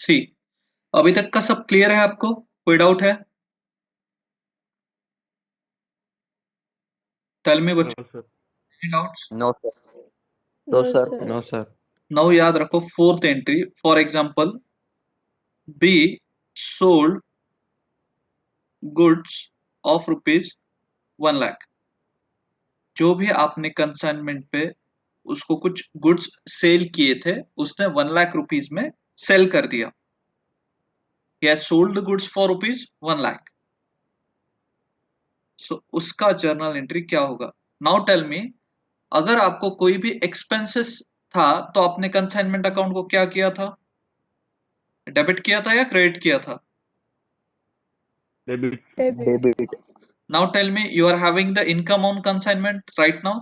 सी। अभी तक का सब क्लियर है आपको? कोई डाउट है? टेल मी नो बच्चों, sir. any doubts? No sir. No sir. No sir. Now याद रखो fourth entry, for example B sold goods of ₹1,00,000। जो भी आपने कंसाइनमेंट पे उसको कुछ गुड्स सेल किए थे, उसने ₹1,00,000 में सेल कर दिया। He has sold the goods for ₹1,00,000. So उसका जर्नल एंट्री क्या होगा? नाउ टेल मी, अगर आपको कोई भी एक्सपेंसेस था तो आपने कंसाइनमेंट अकाउंट को क्या किया था? डेबिट किया था या क्रेडिट किया था? Debit. Debit. Now tell me, you are having the income on consignment right now,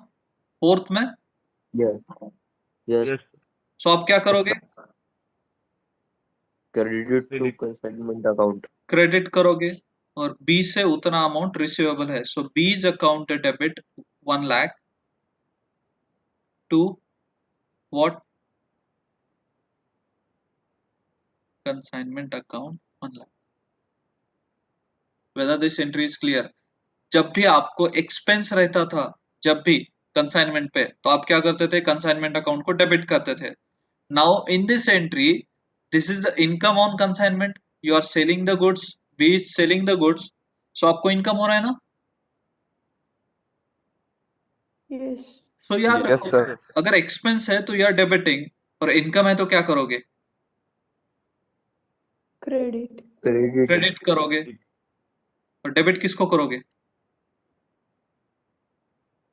fourth में। यस। यस। यस। सो आप क्या करोगे? Credit to credit. Consignment account. Credit करोगे, और बी से उतना अमाउंट रिसीवेबल है, so B's account debit 1,00,000 to what? Consignment account 1,00,000। Whether this entry is clear? जब भी आपको एक्सपेंस रहता था, जब भी कंसाइनमेंट पे, तो आप क्या करते थे? कंसाइनमेंट अकाउंट को डेबिट करते थे। Now in this entry, this is the income on consignment, you are selling the goods, B is selling the goods, so आपको इनकम हो रहा है ना? Yes. सो याद यस रखो, सर। अगर एक्सपेंस है तो यू आर डेबिटिंग, और इनकम है तो क्या करोगे? Credit. क्रेडिट। क्रेडिट करोगे। और डेबिट किसको करोगे?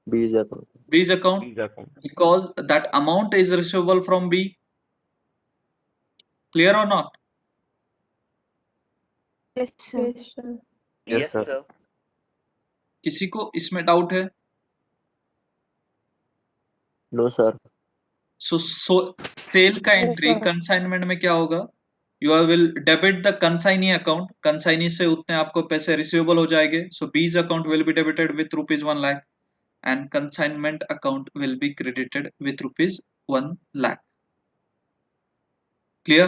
बीज अकाउंट। बीज अकाउंट, बीज account. because that amount is receivable from B. Clear or not? Yes, sir. Yes, sir. Yes sir. किसी को इसमें डाउट है? No sir. सो सेल का एंट्री कंसाइनमेंट में क्या होगा? You will debit the consignee account, consignee से उतने आपको पैसे रिसीवेबल हो जाएंगे, so B's account will be debited with ₹1,00,000 and consignment account will be credited with ₹1,00,000. Clear?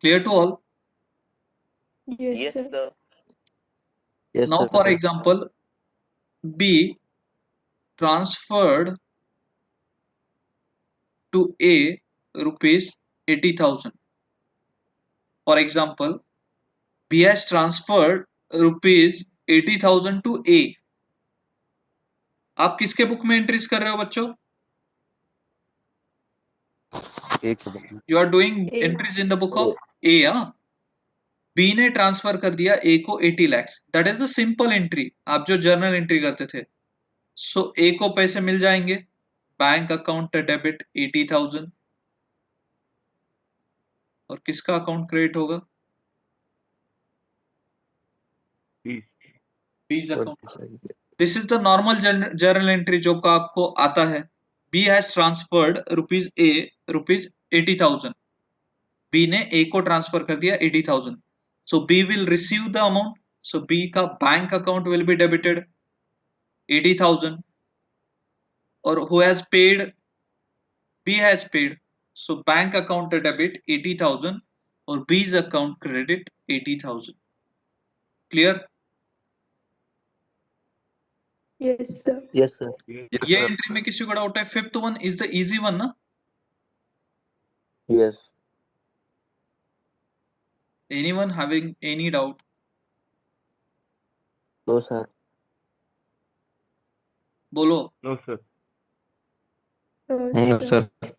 Clear to all? Yes, sir. Yes Now sir. for example, B transferred to A ₹80,000. For example, B has transferred ₹80,000 to A. आप किसके book में entries कर रहे हो बच्चों? एक you are doing A. Entries in the book of A. B ने transfer कर दिया ए को 80 lakh, that is the simple entry, आप जो जर्नल एंट्री करते थे। सो ए को पैसे मिल जाएंगे, बैंक अकाउंट डेबिट 80,000, और किसका अकाउंट क्रेडिट होगा? B's. B's account. This is the normal journal entry जो का आपको आता है। B has transferred rupees 80,000, B ने ए को ट्रांसफर कर दिया 80,000, so B will receive the amount, so B का bank account will be debited 80,000, और who has paid? B has paid, so bank account debit 80,000 और B's account credit 80,000। Clear? Yes, sir. Yes sir. Yes. ये entry में किसी को doubt है? Fifth one is the easy one ना? Yes. Anyone having any doubt? No sir. बोलो। No sir. No, no sir. Sir.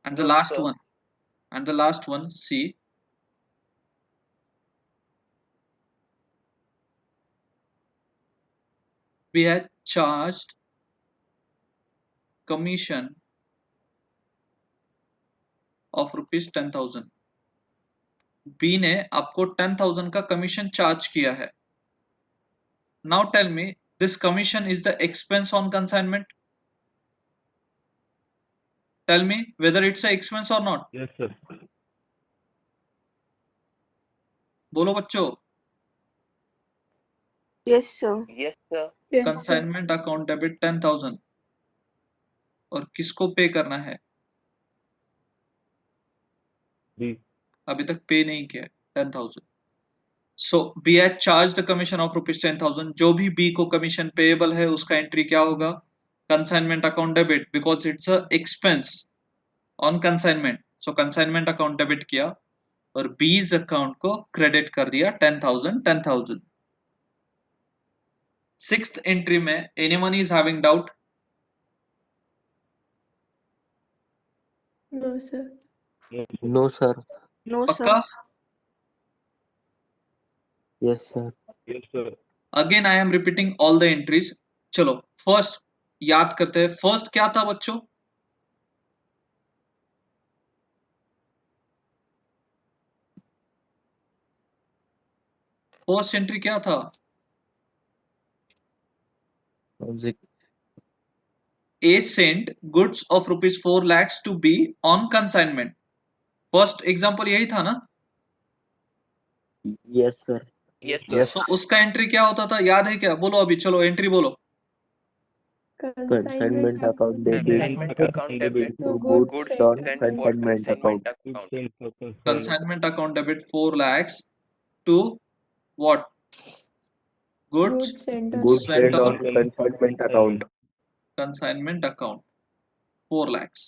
And the last one, and the last one, see, we had charged commission of ₹10,000। B ने आपको 10,000 का commission charge किया है। Now tell me, this commission is the expense on consignment? Tell me whether it's a expense or not? Yes sir. बोलो बच्चों। Yes, sir. Yes, sir. Consignment account debit 10,000 और किसको पे करना है? B. अभी तक पे नहीं किया है 10,000. So B has charged the commission of rupees 10,000. जो भी B को कमीशन पेएबल है उसका एंट्री क्या होगा? Consignment account debit because it's a expense on consignment. So consignment account debit किया और B's अकाउंट को क्रेडिट कर दिया 10,000. सिक्स्थ एंट्री में anyone is having doubt? No, sir. Yes, sir. No, sir. No, पक्का? Yes, sir. Yes, sir. Again I am repeating all the entries. चलो first याद करते हैं. फर्स्ट क्या था बच्चों? फर्स्ट एंट्री क्या था? A sent goods of rupees 4 lakhs to B on consignment. First example यही था ना? Yes, sir. Yes, Yes. तो उसका एंट्री क्या होता था? याद है क्या? बोलो अभी, चलो एंट्री बोलो. Consignment account debit Consignment account debit to to goods goods on sent consignment account. Goods sent for consignment. Consignment account debit 4 lakhs to what? Goods Goods sent Goods sent sent on on consignment account. consignment account 4 lakhs.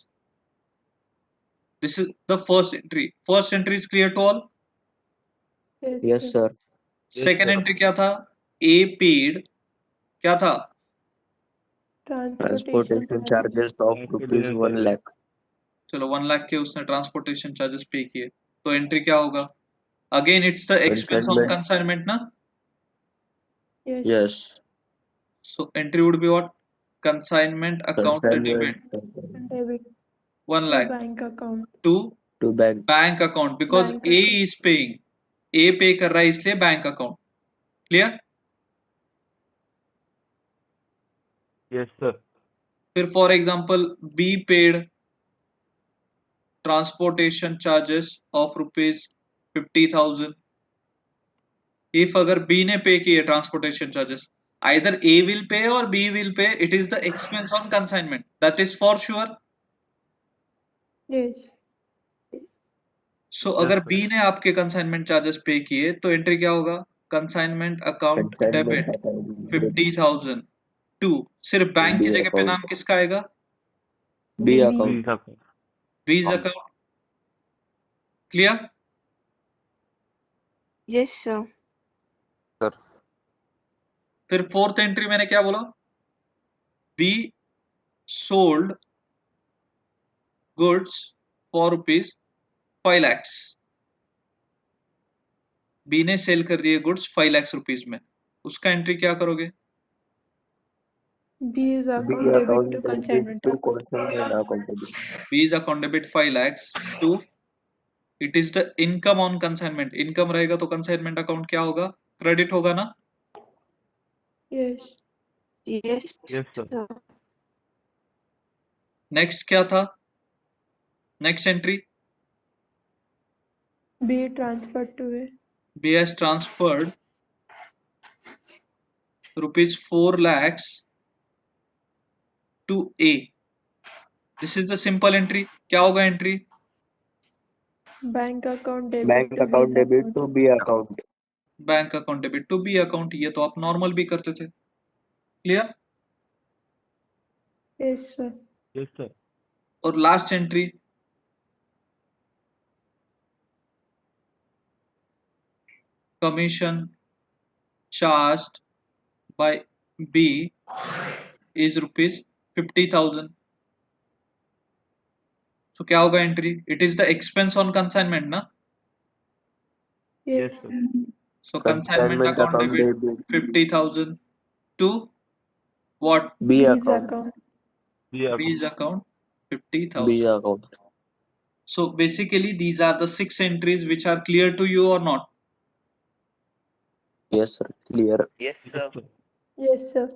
This is the first entry. First entry is clear to all. Yes, sir. Second entry क्या था? A paid क्या था? Transportation charges of rupees 1 lakh. चलो 1 लाख के उसने transportation charges पे किए, तो एंट्री क्या होगा? Again it's the expense on Consignment. Consignment ना. Yes. So entry would be what? Consignment account debit Consignment debit 1 to lakh bank account. To to bank. Bank account because Bank A account. Is paying. A pay कर रहा है इसलिए bank account. Clear? Yes, sir. फिर for example B paid transportation charges of rupees 50,000. If अगर B ने pay किए transportation charges, either A will pay or B will pay. It is the expense on consignment. That is for sure. Yes. So Yes, अगर sir. B ने आपके consignment charges पे किए तो entry क्या होगा? Consignment account Consignment debit account. 50,000 to. सिर्फ bank की B जगह पे account. नाम किसका आएगा? B B. account. B's account. B's account. Clear? Yes, sir. फिर फोर्थ एंट्री मैंने क्या बोला? B sold goods for rupees 5 lakhs. B ने सेल कर दिए गुड्स 5 lakhs रुपीज में. उसका एंट्री क्या करोगे? B's B account debit account to debit consignment to account. consignment account. B's account debit 5 lakhs to it is the income on consignment. Income रहेगा तो consignment account क्या होगा? क्रेडिट होगा ना? Yes. Yes, Yes, sir. sir. Next क्या था? Next entry B transferred to A. B has transferred rupees 4 lakhs to A. This is the simple entry. क्या होगा entry? Bank account debit Bank to account B's debit account. to B account. Bank account debit to B account. ये तो आप normal भी करते थे. Clear? Yes, sir. Yes, sir. और last entry commission charged by B is rupees 50,000. तो क्या होगा entry? It is the expense on consignment ना. Yes, Yes. sir. So consignment Consignment account account debit debit 50,000 to what? B B's account. account. B account. B's account B 50,000. account. So basically these are the 6 entries which are clear to you or not? Yes, sir. Clear. Yes, sir. Yes, sir.